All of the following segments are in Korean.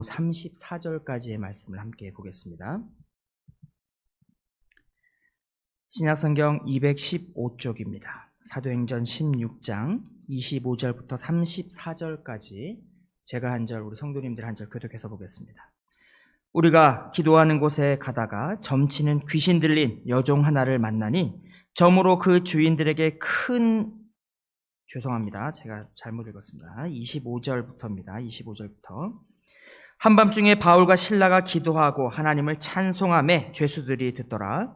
34절까지의 말씀을 함께 보겠습니다. 신약성경 215쪽입니다. 사도행전 16장 25절부터 34절까지 제가 한 절, 우리 성도님들 한 절 교독해서 보겠습니다. 우리가 기도하는 곳에 가다가 점치는 귀신 들린 여종 하나를 만나니 점으로 그 주인들에게 죄송합니다. 제가 잘못 읽었습니다. 25절부터입니다. 25절부터. 한밤중에 바울과 실라가 기도하고 하나님을 찬송하며 죄수들이 듣더라.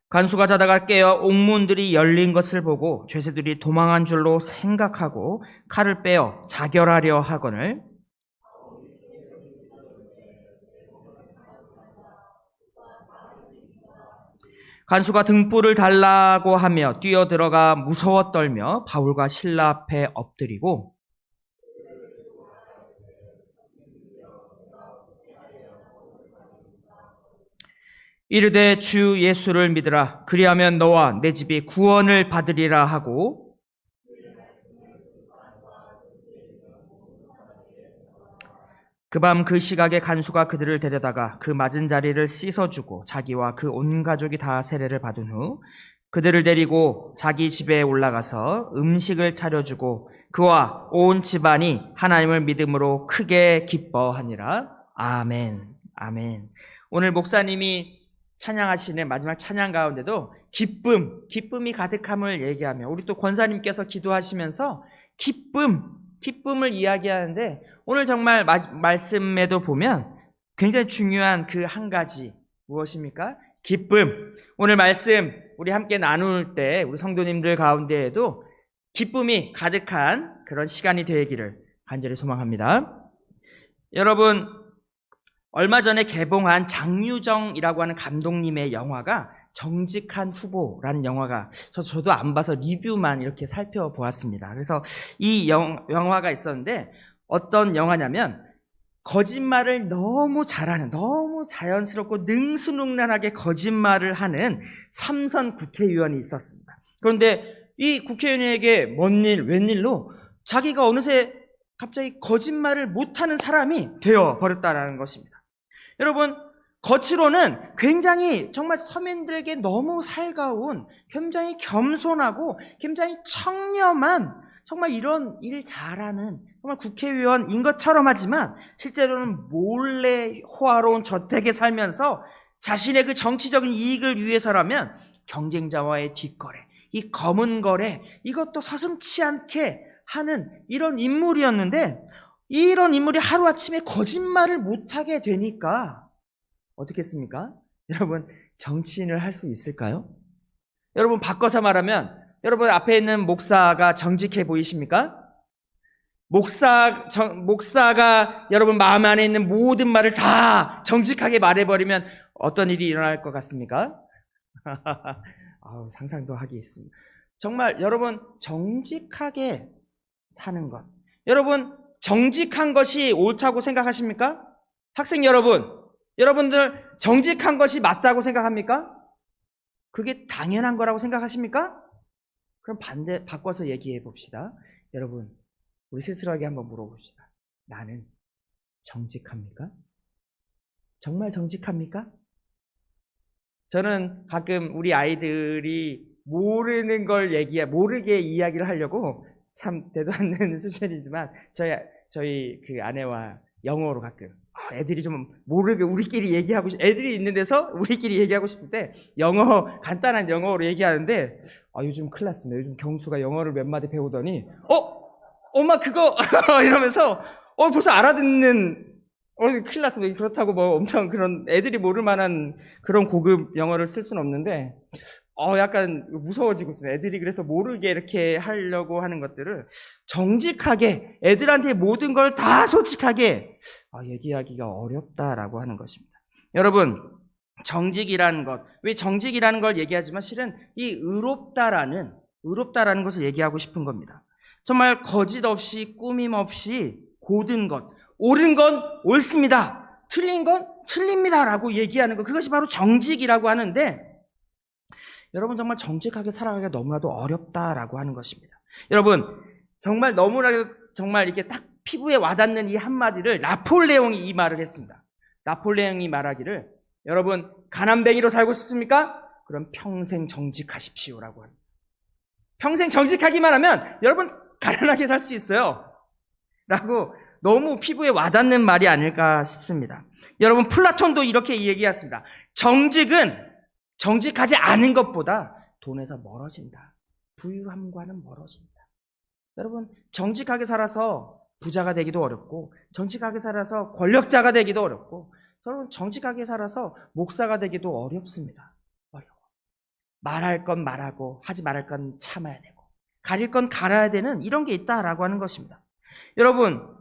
간수가 자다가 깨어 옥문들이 열린 것을 보고 죄수들이 도망한 줄로 생각하고 칼을 빼어 자결하려 하거늘 간수가 등불을 달라고 하며 뛰어들어가 무서워 떨며 바울과 실라 앞에 엎드리고 이르되 주 예수를 믿으라. 그리하면 너와 내 집이 구원을 받으리라 하고 그 밤 그 시각에 간수가 그들을 데려다가 그 맞은 자리를 씻어주고 자기와 그 온 가족이 다 세례를 받은 후 그들을 데리고 자기 집에 올라가서 음식을 차려주고 그와 온 집안이 하나님을 믿음으로 크게 기뻐하니라. 아멘. 아멘. 오늘 목사님이 찬양하시는 마지막 찬양 가운데도 기쁨이 가득함을 얘기하며 우리 또 권사님께서 기도하시면서 기쁨을 이야기하는데 오늘 정말 말씀에도 보면 굉장히 중요한 그 한 가지 무엇입니까? 기쁨. 오늘 말씀 우리 함께 나눌 때 우리 성도님들 가운데에도 기쁨이 가득한 그런 시간이 되기를 간절히 소망합니다. 여러분, 얼마 전에 개봉한 장유정이라고 하는 감독님의 영화가 정직한 후보라는 영화가 저도 안 봐서 리뷰만 이렇게 살펴보았습니다. 그래서 이 영화가 있었는데 어떤 영화냐면 거짓말을 너무 잘하는, 너무 자연스럽고 능수능란하게 거짓말을 하는 삼선 국회의원이 있었습니다. 그런데 이 국회의원에게 웬일로 자기가 어느새 갑자기 거짓말을 못하는 사람이 되어버렸다는 것입니다. 여러분, 겉으로는 굉장히 정말 서민들에게 너무 살가운, 굉장히 겸손하고 굉장히 청렴한 정말 이런 일 잘하는 정말 국회의원인 것처럼 하지만 실제로는 몰래 호화로운 저택에 살면서 자신의 그 정치적인 이익을 위해서라면 경쟁자와의 뒷거래, 이 검은 거래, 이것도 서슴지 않게 하는 이런 인물이었는데 이런 인물이 하루아침에 거짓말을 못하게 되니까 어떻겠습니까? 여러분, 정치인을 할 수 있을까요? 여러분, 바꿔서 말하면 여러분 앞에 있는 목사가 정직해 보이십니까? 목사가 여러분 마음 안에 있는 모든 말을 다 정직하게 말해버리면 어떤 일이 일어날 것 같습니까? 상상도 하기 있습니다. 정말 여러분 정직하게 사는 것, 여러분 정직한 것이 옳다고 생각하십니까? 학생 여러분들 정직한 것이 맞다고 생각합니까? 그게 당연한 거라고 생각하십니까? 그럼 바꿔서 얘기해 봅시다. 여러분, 우리 스스로에게 한번 물어봅시다. 나는 정직합니까? 정말 정직합니까? 저는 가끔 우리 아이들이 모르는 걸 모르게 이야기를 하려고 참 대도 않는 수준이지만 저희 그 아내와 영어로 가끔 애들이 좀 모르게 우리끼리 얘기하고 애들이 있는 데서 우리끼리 얘기하고 싶을 때 간단한 영어로 얘기하는데 요즘 큰일 났습니다. 요즘 경수가 영어를 몇 마디 배우더니 엄마 그거 이러면서 벌써 알아듣는 큰일 났습니다. 그렇다고 뭐 엄청 그런 애들이 모를 만한 그런 고급 영어를 쓸 수는 없는데 약간 무서워지고 있습니다. 애들이 그래서 모르게 이렇게 하려고 하는 것들을 정직하게 애들한테 모든 걸 다 솔직하게 얘기하기가 어렵다라고 하는 것입니다. 여러분, 정직이라는 것, 왜 정직이라는 걸 얘기하지만 실은 이 의롭다라는 것을 얘기하고 싶은 겁니다. 정말 거짓 없이 꾸밈 없이 고든 것, 옳은 건 옳습니다, 틀린 건 틀립니다라고 얘기하는 것, 그것이 바로 정직이라고 하는데 여러분 정말 정직하게 살아가기가 너무나도 어렵다라고 하는 것입니다. 여러분 정말 너무나도 정말 이렇게 딱 피부에 와닿는 이 한마디를 나폴레옹이 이 말을 했습니다. 나폴레옹이 말하기를 여러분 가난뱅이로 살고 싶습니까? 그럼 평생 정직하십시오라고 합니다. 평생 정직하기만 하면 여러분 가난하게 살 수 있어요. 라고 너무 피부에 와닿는 말이 아닐까 싶습니다. 여러분 플라톤도 이렇게 얘기했습니다. 정직은 정직하지 않은 것보다 돈에서 멀어진다. 부유함과는 멀어진다. 여러분 정직하게 살아서 부자가 되기도 어렵고 정직하게 살아서 권력자가 되기도 어렵고 여러분 정직하게 살아서 목사가 되기도 어렵습니다. 어려워. 말할 건 말하고 하지 말할 건 참아야 되고 가릴 건 갈아야 되는 이런 게 있다라고 하는 것입니다. 여러분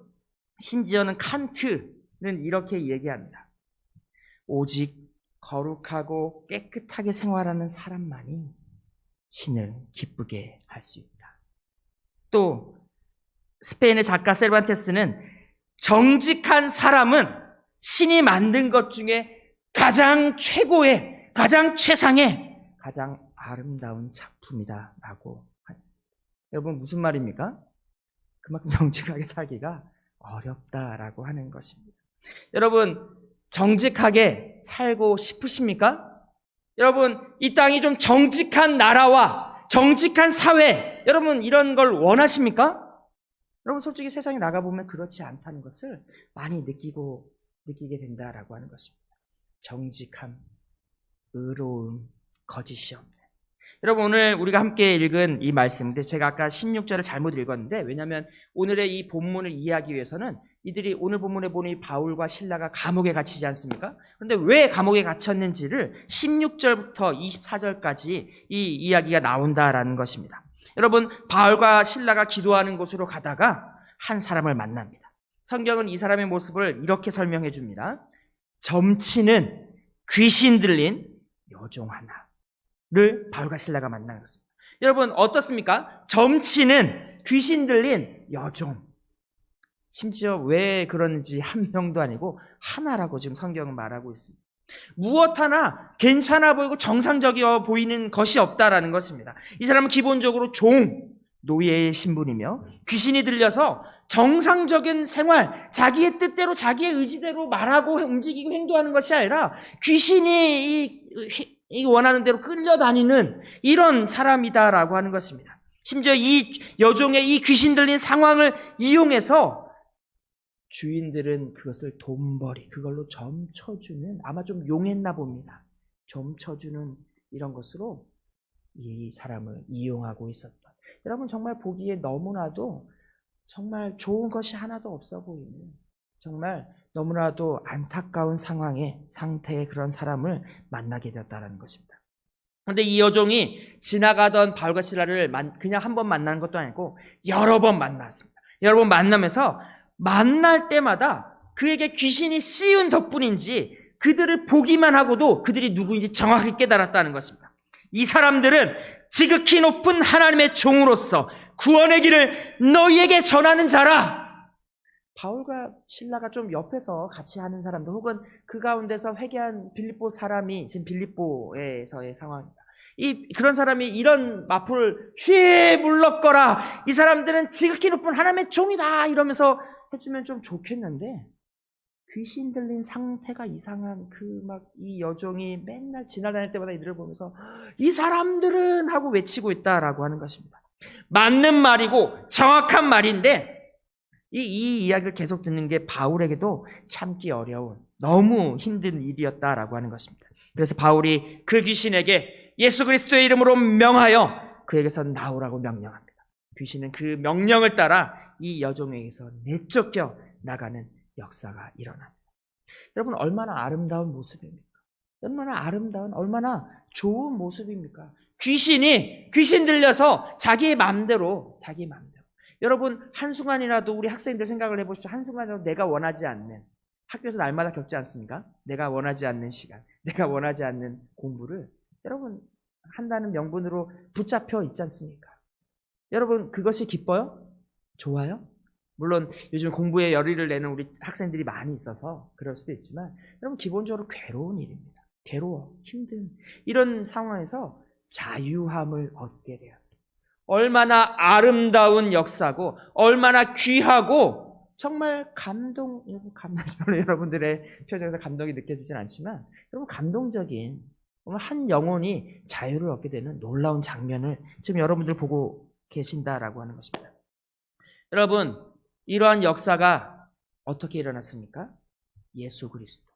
심지어는 칸트는 이렇게 얘기합니다. 오직 거룩하고 깨끗하게 생활하는 사람만이 신을 기쁘게 할 수 있다. 또 스페인의 작가 세르반테스는 정직한 사람은 신이 만든 것 중에 가장 최고의, 가장 최상의, 가장 아름다운 작품이다 라고 하였습니다. 여러분 무슨 말입니까? 그만큼 정직하게 살기가 어렵다라고 하는 것입니다. 여러분 정직하게 살고 싶으십니까? 여러분 이 땅이 좀 정직한 나라와 정직한 사회, 여러분 이런 걸 원하십니까? 여러분 솔직히 세상에 나가보면 그렇지 않다는 것을 많이 느끼게 된다라고 하는 것입니다. 정직함, 의로움, 거짓이 없는. 여러분 오늘 우리가 함께 읽은 이 말씀인데 제가 아까 16절을 잘못 읽었는데 왜냐하면 오늘의 이 본문을 이해하기 위해서는 이들이 오늘 본문에 보는 이 바울과 실라가 감옥에 갇히지 않습니까? 그런데 왜 감옥에 갇혔는지를 16절부터 24절까지 이 이야기가 나온다라는 것입니다. 여러분 바울과 실라가 기도하는 곳으로 가다가 한 사람을 만납니다. 성경은 이 사람의 모습을 이렇게 설명해 줍니다. 점치는 귀신 들린 여종 하나를 바울과 실라가 만난 것입니다. 여러분 어떻습니까? 점치는 귀신 들린 여종. 심지어 왜 그런지 한 명도 아니고 하나라고 지금 성경은 말하고 있습니다. 무엇 하나 괜찮아 보이고 정상적이어 보이는 것이 없다라는 것입니다. 이 사람은 기본적으로 노예의 신분이며 귀신이 들려서 정상적인 생활, 자기의 뜻대로 자기의 의지대로 말하고 움직이고 행동하는 것이 아니라 귀신이 이 원하는 대로 끌려다니는 이런 사람이다라고 하는 것입니다. 심지어 이 여종의 이 귀신 들린 상황을 이용해서 주인들은 그것을 돈벌이, 그걸로 점쳐주는, 아마 좀 용했나 봅니다. 점쳐주는 이런 것으로 이 사람을 이용하고 있었던. 여러분 정말 보기에 너무나도 정말 좋은 것이 하나도 없어 보이는 정말 너무나도 안타까운 상태의 그런 사람을 만나게 되었다는 것입니다. 그런데 이 여종이 지나가던 바울과 실라를 그냥 한 번 만나는 것도 아니고 여러 번 만났습니다. 여러 번 만나면서 만날 때마다 그에게 귀신이 씌운 덕분인지 그들을 보기만 하고도 그들이 누구인지 정확히 깨달았다는 것입니다. 이 사람들은 지극히 높은 하나님의 종으로서 구원의 길을 너희에게 전하는 자라. 바울과 실라가 좀 옆에서 같이 하는 사람들 혹은 그 가운데서 회개한 빌립보 사람이 지금 빌립보에서의 상황입니다. 그런 사람이 이런 마풀을 쉬 물렀거라. 이 사람들은 지극히 높은 하나님의 종이다 이러면서 해주면 좀 좋겠는데 귀신 들린 상태가 이상한 이 여종이 맨날 지나다닐 때마다 이들을 보면서 이 사람들은 하고 외치고 있다라고 하는 것입니다. 맞는 말이고 정확한 말인데 이 이야기를 계속 듣는 게 바울에게도 참기 어려운 너무 힘든 일이었다라고 하는 것입니다. 그래서 바울이 그 귀신에게 예수 그리스도의 이름으로 명하여 그에게서 나오라고 명령합니다. 귀신은 그 명령을 따라 이 여종에게서 내쫓겨 나가는 역사가 일어납니다. 여러분 얼마나 아름다운 모습입니까? 얼마나 아름다운, 얼마나 좋은 모습입니까? 귀신 들려서 자기의 마음대로. 여러분 한순간이라도 우리 학생들 생각을 해보십시오. 한순간이라도 내가 원하지 않는, 학교에서 날마다 겪지 않습니까? 내가 원하지 않는 시간, 내가 원하지 않는 공부를 여러분 한다는 명분으로 붙잡혀 있지 않습니까? 여러분 그것이 기뻐요? 좋아요? 물론 요즘 공부에 열의를 내는 우리 학생들이 많이 있어서 그럴 수도 있지만 여러분 기본적으로 괴로운 일입니다. 괴로워, 힘든 이런 상황에서 자유함을 얻게 되었습니다. 얼마나 아름다운 역사고 얼마나 귀하고 정말 여러분들의 표정에서 감동이 느껴지진 않지만 여러분 감동적인 한 영혼이 자유를 얻게 되는 놀라운 장면을 지금 여러분들 보고 계신다라고 하는 것입니다. 여러분, 이러한 역사가 어떻게 일어났습니까? 예수 그리스도.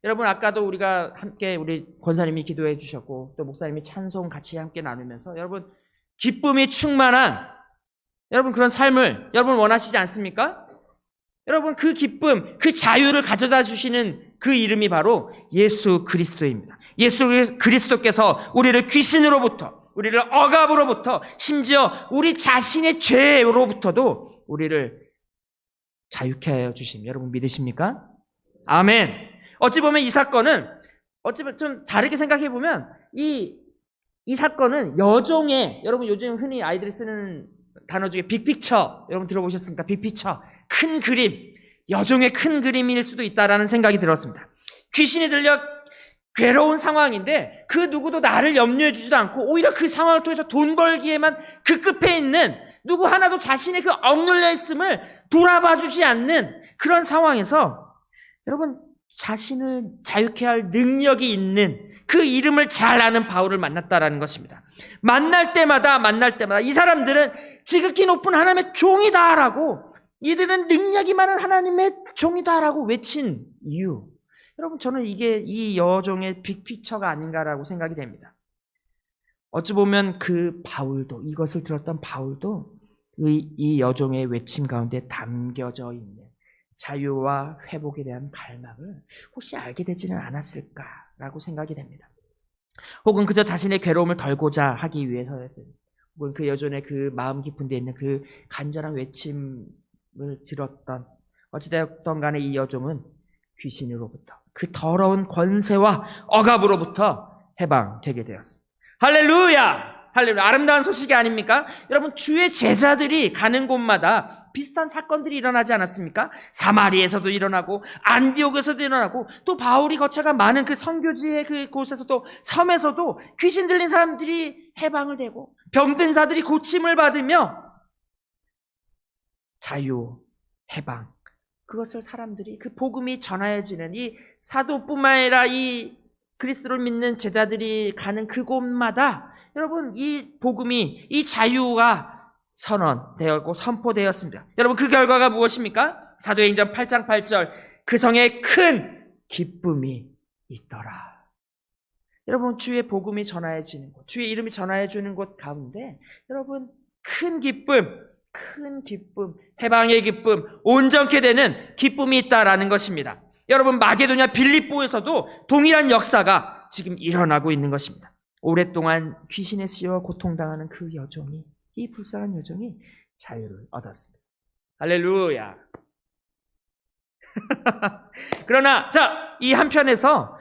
여러분, 아까도 우리가 함께 우리 권사님이 기도해 주셨고 또 목사님이 찬송 같이 함께 나누면서 여러분 기쁨이 충만한 여러분 그런 삶을 여러분 원하시지 않습니까? 여러분 그 기쁨, 그 자유를 가져다 주시는 그 이름이 바로 예수 그리스도입니다. 예수 그리스도께서 우리를 귀신으로부터, 우리를 억압으로부터, 심지어 우리 자신의 죄로부터도 우리를 자유케 하여 주심. 여러분 믿으십니까? 아멘. 어찌 보면 이 사건은 좀 다르게 생각해 보면 이 사건은 여종의, 여러분 요즘 흔히 아이들이 쓰는 단어 중에 빅피처, 여러분 들어보셨습니까? 빅피처, 큰 그림, 여종의 큰 그림일 수도 있다라는 생각이 들었습니다. 귀신이 들려 괴로운 상황인데 그 누구도 나를 염려해 주지도 않고 오히려 그 상황을 통해서 돈 벌기에만 급급해 있는, 누구 하나도 자신의 그 억눌려 있음을 돌아봐 주지 않는 그런 상황에서 여러분 자신을 자유케 할 능력이 있는 그 이름을 잘 아는 바울을 만났다라는 것입니다. 만날 때마다 이 사람들은 지극히 높은 하나님의 종이다라고, 이들은 능력이 많은 하나님의 종이다라고 외친 이유, 여러분 저는 이게 이 여종의 빅피처가 아닌가라고 생각이 됩니다. 어찌 보면 그 바울도, 이것을 들었던 바울도 이 여종의 외침 가운데 담겨져 있는 자유와 회복에 대한 갈망을 혹시 알게 되지는 않았을까라고 생각이 됩니다. 혹은 그저 자신의 괴로움을 덜고자 하기 위해서든, 혹은 그 여종의 그 마음 깊은 데 있는 그 간절한 외침을 들었던, 어찌되었던 간에 이 여종은 귀신으로부터, 그 더러운 권세와 억압으로부터 해방되게 되었습니다. 할렐루야! 할렐루야! 아름다운 소식이 아닙니까? 여러분 주의 제자들이 가는 곳마다 비슷한 사건들이 일어나지 않았습니까? 사마리에서도 일어나고 안디옥에서도 일어나고 또 바울이 거쳐가 많은 그 선교지의 그곳에서도, 섬에서도 귀신 들린 사람들이 해방을 되고 병든 자들이 고침을 받으며 자유, 해방, 그것을 사람들이, 그 복음이 전하여지는 이 사도뿐만 아니라 이 그리스도를 믿는 제자들이 가는 그곳마다 여러분 이 복음이, 이 자유가 선언되었고 선포되었습니다. 여러분 그 결과가 무엇입니까? 사도행전 8장 8절, 그 성에 큰 기쁨이 있더라. 여러분 주의 복음이 전하여지는 곳, 주의 이름이 전하여지는 곳 가운데 여러분 큰 기쁨, 해방의 기쁨, 온전케 되는 기쁨이 있다라는 것입니다. 여러분 마게도냐 빌립보에서도 동일한 역사가 지금 일어나고 있는 것입니다. 오랫동안 귀신에 씌워 고통당하는 그 여종이, 이 불쌍한 여종이 자유를 얻었습니다. 할렐루야. 그러나 이 한편에서,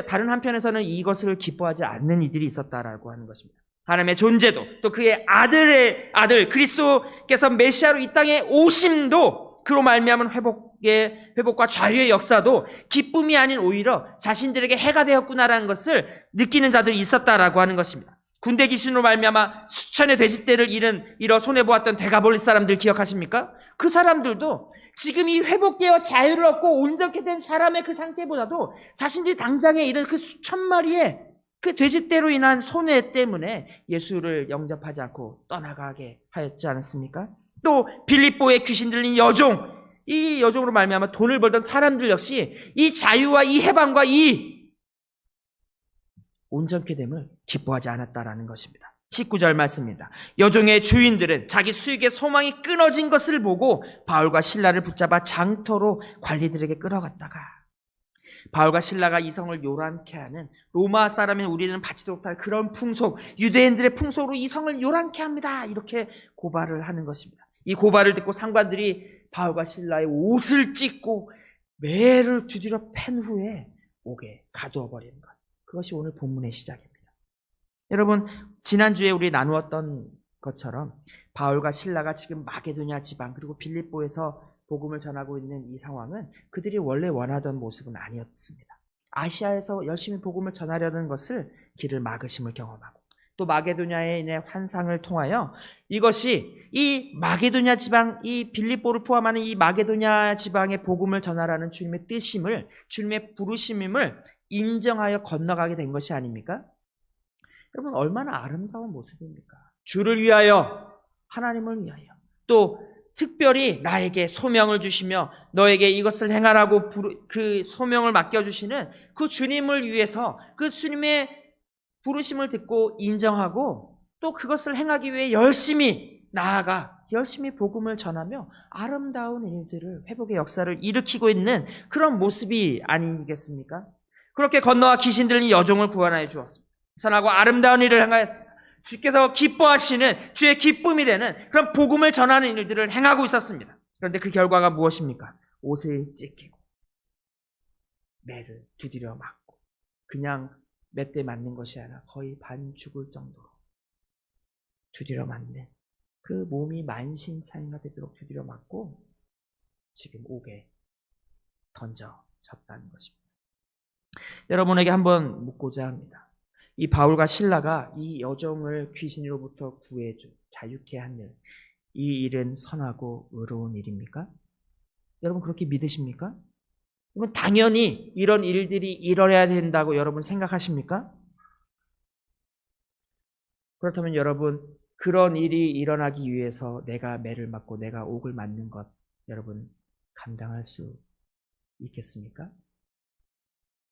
다른 한편에서는 이것을 기뻐하지 않는 이들이 있었다라고 하는 것입니다. 하나님의 존재도, 또 그의 아들 그리스도께서 메시아로 이 땅에 오심도, 그로 말미암은 회복과 자유의 역사도 기쁨이 아닌 오히려 자신들에게 해가 되었구나라는 것을 느끼는 자들이 있었다라고 하는 것입니다. 군대 귀신으로 말미암아 수천의 돼지떼를 잃어 손해보았던 데가볼리 사람들 기억하십니까? 그 사람들도 지금 이 회복되어 자유를 얻고 온전케 된 사람의 그 상태보다도 자신들이 당장에 잃은 그 수천 마리의 그 돼지떼로 인한 손해 때문에 예수를 영접하지 않고 떠나가게 하였지 않았습니까? 또 빌립보의 귀신 들린 여종, 이 여종으로 말미암아 돈을 벌던 사람들 역시 이 자유와 이 해방과 이 온전케 됨을 기뻐하지 않았다라는 것입니다. 19절 말씀입니다. 여종의 주인들은 자기 수익의 소망이 끊어진 것을 보고 바울과 실라를 붙잡아 장터로 관리들에게 끌어갔다가, 바울과 실라가 이성을 요란케 하는, 로마 사람인 우리는 받지도 못할 그런 풍속, 유대인들의 풍속으로 이성을 요란케 합니다, 이렇게 고발을 하는 것입니다. 이 고발을 듣고 상관들이 바울과 실라의 옷을 찢고 매를 두드려 팬 후에 옥에 가두어 버리는 것, 그것이 오늘 본문의 시작입니다. 여러분 지난주에 우리 나누었던 것처럼 바울과 실라가 지금 마게도냐 지방 그리고 빌립보에서 복음을 전하고 있는 이 상황은 그들이 원래 원하던 모습은 아니었습니다. 아시아에서 열심히 복음을 전하려는 것을 길을 막으심을 경험하고, 또 마게도냐의 환상을 통하여 이것이 이 마게도냐 지방, 이 빌립보를 포함하는 이 마게도냐 지방의 복음을 전하라는 주님의 뜻임을, 주님의 부르심임을 인정하여 건너가게 된 것이 아닙니까? 여러분, 얼마나 아름다운 모습입니까? 주를 위하여, 하나님을 위하여, 또 특별히 나에게 소명을 주시며 너에게 이것을 행하라고 그 소명을 맡겨주시는 그 주님을 위해서, 그 주님의 부르심을 듣고 인정하고 또 그것을 행하기 위해 열심히 나아가 열심히 복음을 전하며 아름다운 일들을, 회복의 역사를 일으키고 있는 그런 모습이 아니겠습니까? 그렇게 건너와 귀신들이 여종을 구원하여 주었습니다. 선하고 아름다운 일을 행하였습니다. 주께서 기뻐하시는, 주의 기쁨이 되는 그런 복음을 전하는 일들을 행하고 있었습니다. 그런데 그 결과가 무엇입니까? 옷을 찢기고 매를 두드려 맞고, 그냥 몇 대 맞는 것이 아니라 거의 반 죽을 정도로 두드려 맞는, 그 몸이 만신창이가 되도록 두드려 맞고 지금 옥에 던져졌다는 것입니다. 여러분에게 한번 묻고자 합니다. 이 바울과 실라가 이 여종을 귀신으로부터 구해주, 자유케 한 일, 이 일은 선하고 의로운 일입니까? 여러분 그렇게 믿으십니까? 이건 당연히 이런 일들이 일어나야 된다고 여러분 생각하십니까? 그렇다면 여러분, 그런 일이 일어나기 위해서 내가 매를 맞고 내가 옥을 맞는 것, 여러분 감당할 수 있겠습니까?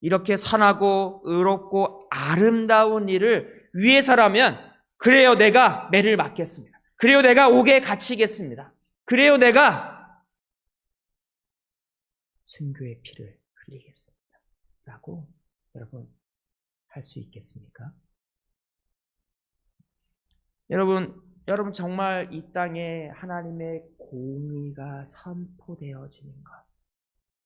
이렇게 선하고 의롭고 아름다운 일을 위해서라면, 그래요, 내가 매를 맞겠습니다. 그래요, 내가 옥에 갇히겠습니다. 그래요, 내가 순교의 피를 흘리겠습니다 라고 여러분 할 수 있겠습니까? 여러분 정말 이 땅에 하나님의 공의가 선포되어지는 것,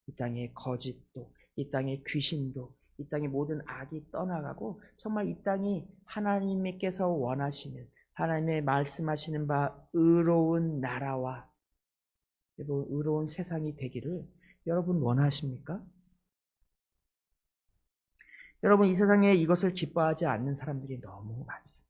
이 땅의 거짓도, 이 땅의 귀신도, 이 땅의 모든 악이 떠나가고 정말 이 땅이 하나님께서 원하시는, 하나님의 말씀하시는 바 의로운 나라와 의로운 세상이 되기를 여러분 원하십니까? 여러분, 이 세상에 이것을 기뻐하지 않는 사람들이 너무 많습니다.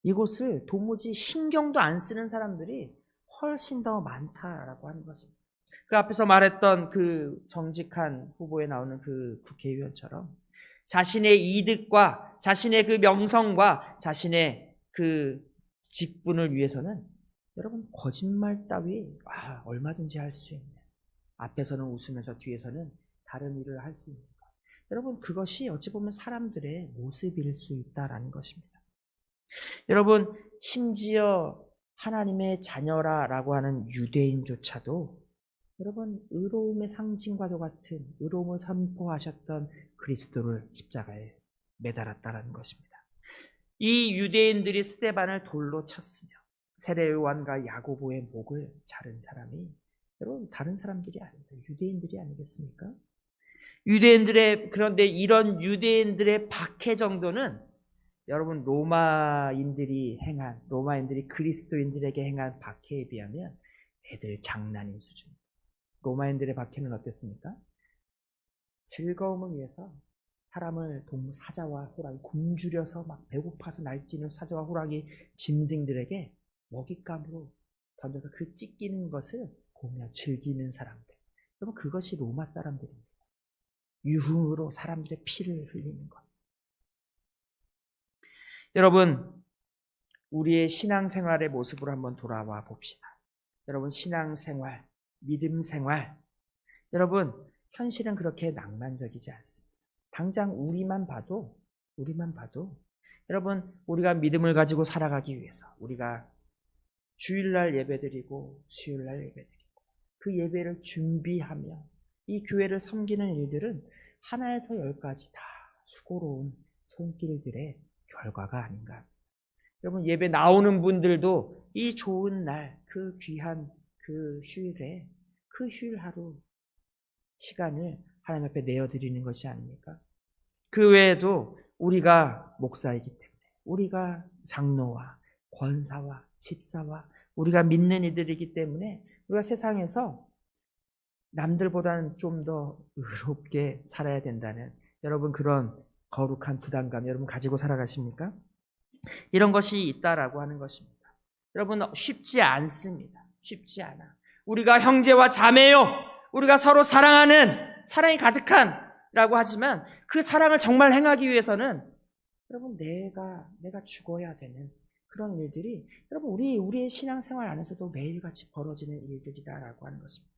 이곳을 도무지 신경도 안 쓰는 사람들이 훨씬 더 많다라고 하는 것입니다. 그 앞에서 말했던 그 정직한 후보에 나오는 그 국회의원처럼 자신의 이득과 자신의 그 명성과 자신의 그 직분을 위해서는 여러분 거짓말 따위 얼마든지 할 수 있는, 앞에서는 웃으면서 뒤에서는 다른 일을 할 수 있는 것, 여러분 그것이 어찌 보면 사람들의 모습일 수 있다라는 것입니다. 여러분, 심지어 하나님의 자녀라고 하는 유대인조차도 여러분 의로움의 상징과도 같은 의로움을 선포하셨던 그리스도를 십자가에 매달았다라는 것입니다. 이 유대인들이 스데반을 돌로 쳤으며 세례 요한과 야고보의 목을 자른 사람이 여러분 다른 사람들이 아닙니다. 유대인들이 아니겠습니까? 그런데 이런 유대인들의 박해 정도는 여러분 로마인들이 그리스도인들에게 행한 박해에 비하면 애들 장난인 수준. 로마인들의 박해는 어땠습니까? 즐거움을 위해서 사람을 사자와 호랑이, 굶주려서 막 배고파서 날뛰는 사자와 호랑이 짐승들에게 먹잇감으로 던져서 그 찢기는 것을 보며 즐기는 사람들. 여러분 그것이 로마 사람들입니다. 유흥으로 사람들의 피를 흘리는 것. 여러분, 우리의 신앙생활의 모습으로 한번 돌아와 봅시다. 여러분 신앙생활, 믿음생활, 여러분 현실은 그렇게 낭만적이지 않습니다. 당장 우리만 봐도 여러분 우리가 믿음을 가지고 살아가기 위해서 우리가 주일날 예배드리고 수요일날 예배드리고 그 예배를 준비하며 이 교회를 섬기는 일들은 하나에서 열까지 다 수고로운 손길들의 결과가 아닌가. 여러분 예배 나오는 분들도 이 좋은 날, 그 귀한 그 휴일에 그 휴일 하루 시간을 하나님 앞에 내어드리는 것이 아닙니까? 그 외에도 우리가 목사이기 때문에, 우리가 장로와 권사와 집사와 우리가 믿는 이들이기 때문에 우리가 세상에서 남들보다는 좀 더 의롭게 살아야 된다는 여러분 그런 거룩한 부담감 여러분 가지고 살아가십니까? 이런 것이 있다라고 하는 것입니다. 여러분 쉽지 않습니다. 쉽지 않아. 우리가 형제와 자매요. 우리가 서로 사랑하는 사랑이 가득한 라고 하지만 그 사랑을 정말 행하기 위해서는 여러분 내가 죽어야 되는 그런 일들이 여러분 우리의 신앙생활 안에서도 매일같이 벌어지는 일들이다라고 하는 것입니다.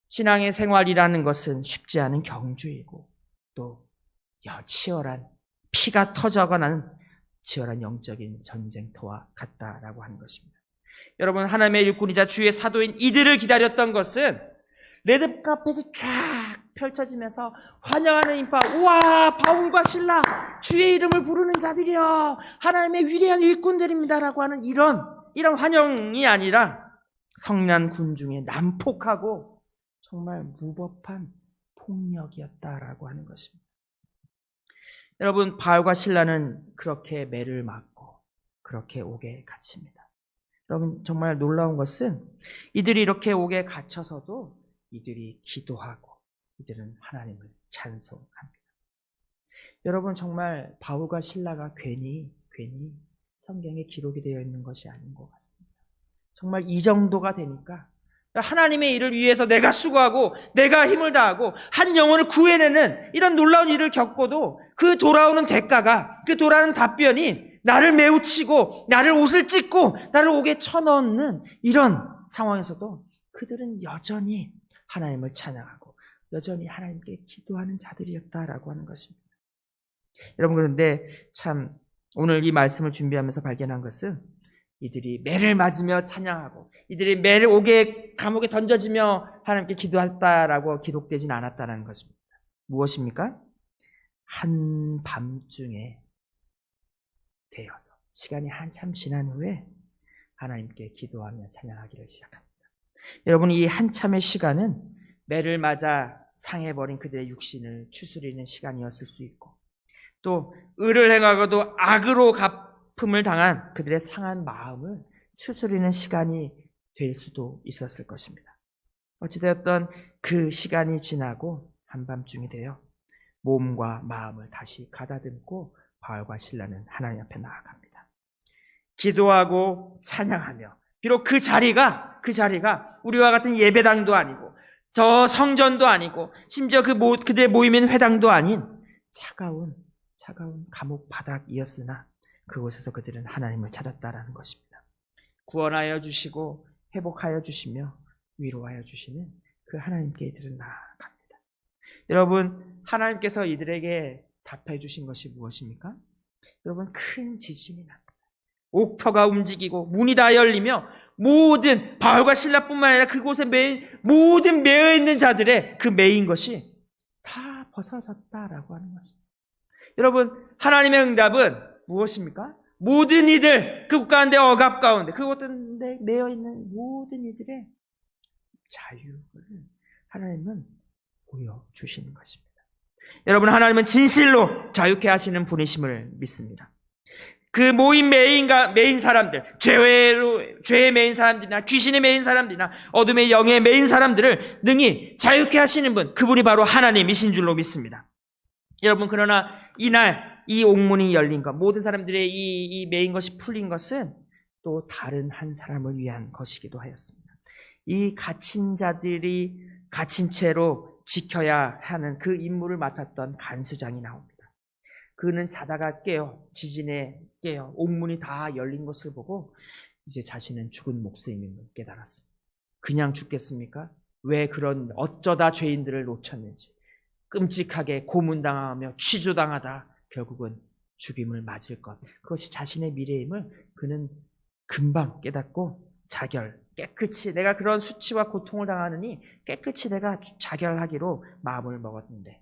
신앙의 생활이라는 것은 쉽지 않은 경주이고 또 치열한 피가 터져가는 치열한 영적인 전쟁터와 같다라고 하는 것입니다. 여러분 하나님의 일꾼이자 주의 사도인 이들을 기다렸던 것은 레드카펫이 쫙 펼쳐지면서 환영하는 인파, 우와 바울과 실라 주의 이름을 부르는 자들이여 하나님의 위대한 일꾼들입니다라고 하는 이런 환영이 아니라 성난 군중의 난폭하고 정말 무법한 폭력이었다라고 하는 것입니다. 여러분 바울과 실라는 그렇게 매를 맞고 그렇게 옥에 갇힙니다. 여러분 정말 놀라운 것은 이들이 이렇게 옥에 갇혀서도 이들이 기도하고 이들은 하나님을 찬송합니다. 여러분 정말 바울과 실라가 괜히 성경에 기록이 되어 있는 것이 아닌 것 같습니다. 정말 이 정도가 되니까 하나님의 일을 위해서 내가 수고하고 내가 힘을 다하고 한 영혼을 구해내는 이런 놀라운 일을 겪고도 그 돌아오는 대가가 그 돌아오는 답변이 나를 매우치고 나를 옷을 찢고 나를 옥에 쳐넣는 이런 상황에서도 그들은 여전히 하나님을 찬양하고 여전히 하나님께 기도하는 자들이었다라고 하는 것입니다. 여러분 그런데 참 오늘 이 말씀을 준비하면서 발견한 것은 이들이 매를 맞으며 찬양하고 이들이 매를 옥에 감옥에 던져지며 하나님께 기도했다라고 기록되진 않았다는 것입니다. 무엇입니까? 한밤중에 되어서 시간이 한참 지난 후에 하나님께 기도하며 찬양하기를 시작합니다. 여러분 이 한참의 시간은 매를 맞아 상해버린 그들의 육신을 추스리는 시간이었을 수 있고 또 의를 행하고도 악으로 갚음을 당한 그들의 상한 마음을 추스리는 시간이 될 수도 있었을 것입니다. 어찌되었던 그 시간이 지나고 한밤중이 되어 몸과 마음을 다시 가다듬고 바울과 실라는 하나님 앞에 나아갑니다. 기도하고 찬양하며 비록 그 자리가 우리와 같은 예배당도 아니고 저 성전도 아니고 심지어 그들의 모임인 회당도 아닌 차가운 감옥 바닥이었으나 그곳에서 그들은 하나님을 찾았다라는 것입니다. 구원하여 주시고 회복하여 주시며 위로하여 주시는 그 하나님께 이들은 나아갑니다. 여러분 하나님께서 이들에게 답해 주신 것이 무엇입니까? 여러분 큰 지진이 납니다. 옥터가 움직이고 문이 다 열리며 모든 바울과 실라뿐만 아니라 그곳에 모든 매여 있는 자들의 그 매인 것이 다 벗어졌다라고 하는 것입니다. 여러분 하나님의 응답은 무엇입니까? 모든 이들 그 가운데 억압 가운데 그곳에 매여 있는 모든 이들의 자유를 하나님은 보여주시는 것입니다. 여러분 하나님은 진실로 자유케 하시는 분이심을 믿습니다. 그 모인 메인 사람들, 죄에 메인 사람들이나 귀신에 메인 사람들이나 어둠의 영에 메인 사람들을 능히 자유케 하시는 분, 그분이 바로 하나님이신 줄로 믿습니다. 여러분 그러나 이날 이 옥문이 열린 것, 모든 사람들의 이 메인 것이 풀린 것은 또 다른 한 사람을 위한 것이기도 하였습니다. 이 갇힌 자들이 갇힌 채로 지켜야 하는 그 임무를 맡았던 간수장이 나옵니다. 그는 자다가 지진에 깨어 옥문이 다 열린 것을 보고 이제 자신은 죽은 목숨임을 깨달았습니다. 그냥 죽겠습니까? 왜 그런 어쩌다 죄인들을 놓쳤는지 끔찍하게 고문당하며 취조당하다 결국은 죽임을 맞을 것, 그것이 자신의 미래임을 그는 금방 깨닫고 깨끗이 내가 그런 수치와 고통을 당하느니 깨끗이 내가 자결하기로 마음을 먹었는데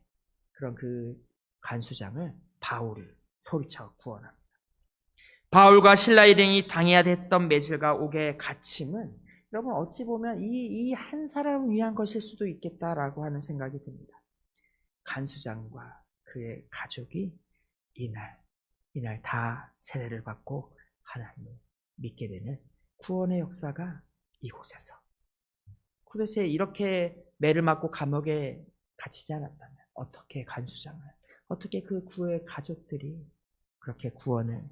그런 그 간수장을 바울이 소리쳐 구원합니다. 바울과 실라 일행이 당해야 됐던 매질과 옥의 갇힘은 여러분 어찌 보면 이 한 사람을 위한 것일 수도 있겠다라고 하는 생각이 듭니다. 간수장과 그의 가족이 이날 다 세례를 받고 하나님을 믿게 되는 구원의 역사가 이곳에서 도대체 이렇게 매를 맞고 감옥에 갇히지 않았다면 어떻게 간수장을, 어떻게 그 구의 가족들이 그렇게 구원을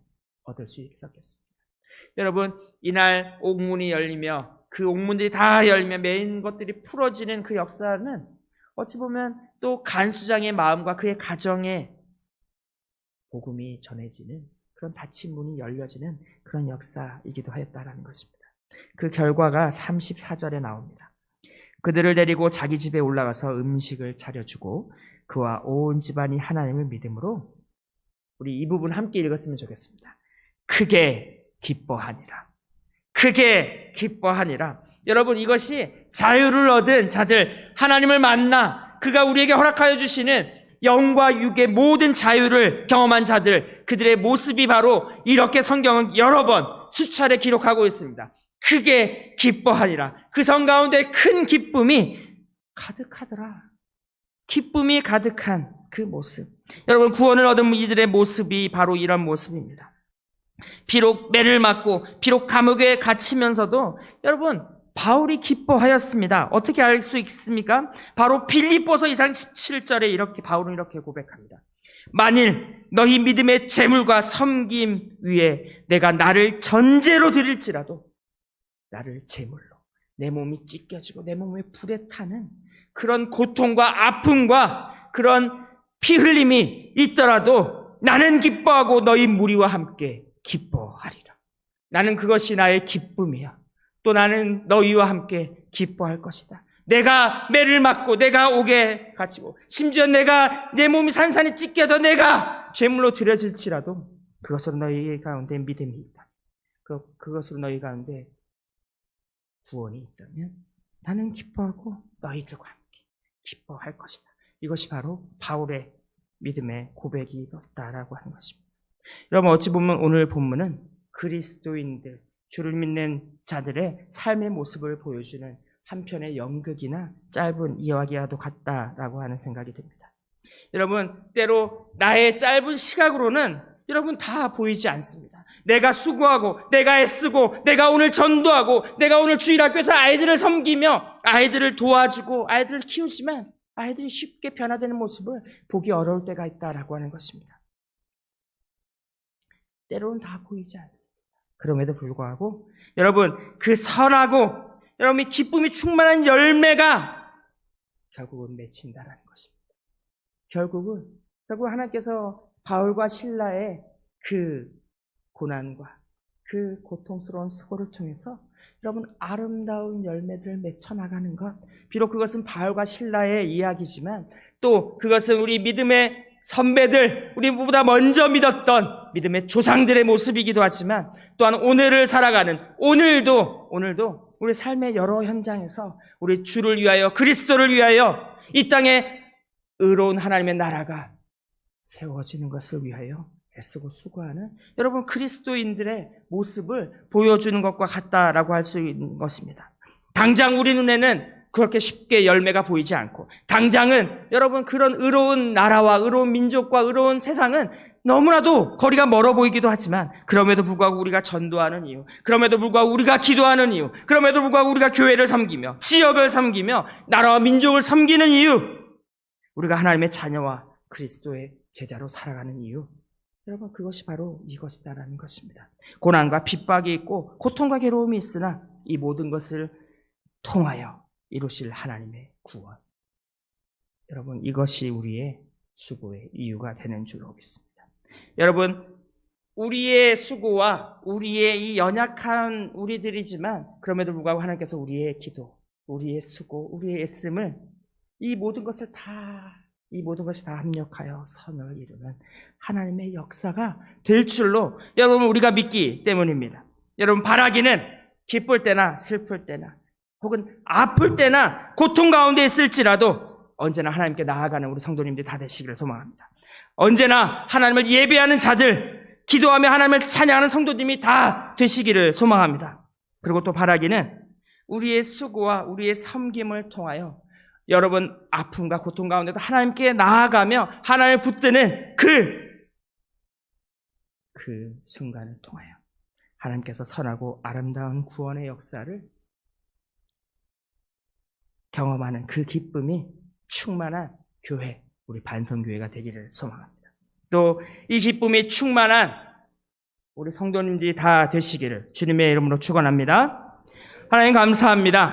얻을 수 있었겠습니까? 여러분, 이날 옥문이 열리며 그 옥문들이 다 열리며 메인 것들이 풀어지는 그 역사는 어찌 보면 또 간수장의 마음과 그의 가정에 복음이 전해지는 그런 닫힌 문이 열려지는 그런 역사이기도 하였다라는 것입니다. 그 결과가 34절에 나옵니다. 그들을 데리고 자기 집에 올라가서 음식을 차려주고 그와 온 집안이 하나님을 믿음으로, 우리 이 부분 함께 읽었으면 좋겠습니다. 크게 기뻐하니라. 크게 기뻐하니라. 여러분, 이것이 자유를 얻은 자들, 하나님을 만나 그가 우리에게 허락하여 주시는 영과 육의 모든 자유를 경험한 자들, 그들의 모습이 바로 이렇게 성경은 여러 번 수차례 기록하고 있습니다. 크게 기뻐하니라. 그 성 가운데 큰 기쁨이 가득하더라. 기쁨이 가득한 그 모습. 여러분, 구원을 얻은 이들의 모습이 바로 이런 모습입니다. 비록 매를 맞고 비록 감옥에 갇히면서도 여러분, 바울이 기뻐하였습니다. 어떻게 알 수 있습니까? 바로 빌립보서 2장 17절에 이렇게 바울은 이렇게 고백합니다. 만일 너희 믿음의 재물과 섬김 위에 내가 나를 전제로 드릴지라도, 나를 제물로, 내 몸이 찢겨지고 내 몸에 불에 타는 그런 고통과 아픔과 그런 피 흘림이 있더라도 나는 기뻐하고 너희 무리와 함께 기뻐하리라. 나는 그것이 나의 기쁨이야. 또 나는 너희와 함께 기뻐할 것이다. 내가 매를 맞고 내가 옥에 갇히고 심지어 내가 내 몸이 산산이 찢겨져 내가 제물로 드려질지라도 그것으로 너희 가운데 믿음이 있다. 그것으로 너희 가운데 구원이 있다면 나는 기뻐하고 너희들과 함께 기뻐할 것이다. 이것이 바로 바울의 믿음의 고백이었다라고 하는 것입니다. 여러분, 어찌 보면 오늘 본문은 그리스도인들, 주를 믿는 자들의 삶의 모습을 보여주는 한편의 연극이나 짧은 이야기와도 같다라고 하는 생각이 듭니다. 여러분, 때로 나의 짧은 시각으로는 여러분 다 보이지 않습니다. 내가 수고하고 내가 애쓰고 내가 오늘 전도하고 내가 오늘 주일학교에서 아이들을 섬기며 아이들을 도와주고 아이들을 키우지만 아이들이 쉽게 변화되는 모습을 보기 어려울 때가 있다라고 하는 것입니다. 때로는 다 보이지 않습니다. 그럼에도 불구하고 여러분, 그 선하고 여러분이 기쁨이 충만한 열매가 결국은 맺힌다라는 것입니다. 결국 하나님께서 바울과 실라의 그 고난과 그 고통스러운 수고를 통해서 여러분 아름다운 열매들을 맺혀나가는 것, 비록 그것은 바울과 실라의 이야기지만 또 그것은 우리 믿음의 선배들, 우리보다 먼저 믿었던 믿음의 조상들의 모습이기도 하지만 또한 오늘을 살아가는 오늘도 우리 삶의 여러 현장에서 우리 주를 위하여 그리스도를 위하여 이 땅에 의로운 하나님의 나라가 세워지는 것을 위하여 애쓰고 수고하는 여러분 그리스도인들의 모습을 보여주는 것과 같다라고 할 수 있는 것입니다. 당장 우리 눈에는 그렇게 쉽게 열매가 보이지 않고 당장은 여러분 그런 의로운 나라와 의로운 민족과 의로운 세상은 너무나도 거리가 멀어 보이기도 하지만 그럼에도 불구하고 우리가 전도하는 이유, 그럼에도 불구하고 우리가 기도하는 이유, 그럼에도 불구하고 우리가 교회를 섬기며 지역을 섬기며 나라와 민족을 섬기는 이유, 우리가 하나님의 자녀와 그리스도의 제자로 살아가는 이유, 여러분 그것이 바로 이것이다라는 것입니다. 고난과 핍박이 있고 고통과 괴로움이 있으나 이 모든 것을 통하여 이루실 하나님의 구원, 여러분 이것이 우리의 수고의 이유가 되는 줄로 믿습니다. 여러분 우리의 수고와 우리의 이 연약한 우리들이지만 그럼에도 불구하고 하나님께서 우리의 기도, 우리의 수고, 우리의 애씀을 이 모든 것이 다 합력하여 선을 이루는 하나님의 역사가 될 줄로 여러분 우리가 믿기 때문입니다. 여러분 바라기는 기쁠 때나 슬플 때나 혹은 아플 때나 고통 가운데 있을지라도 언제나 하나님께 나아가는 우리 성도님들이 다 되시기를 소망합니다. 언제나 하나님을 예배하는 자들, 기도하며 하나님을 찬양하는 성도님이 다 되시기를 소망합니다. 그리고 또 바라기는 우리의 수고와 우리의 섬김을 통하여 여러분 아픔과 고통 가운데도 하나님께 나아가며 하나님을 붙드는 그 순간을 통하여 하나님께서 선하고 아름다운 구원의 역사를 경험하는 그 기쁨이 충만한 교회, 우리 반성교회가 되기를 소망합니다. 또 이 기쁨이 충만한 우리 성도님들이 다 되시기를 주님의 이름으로 축원합니다. 하나님 감사합니다.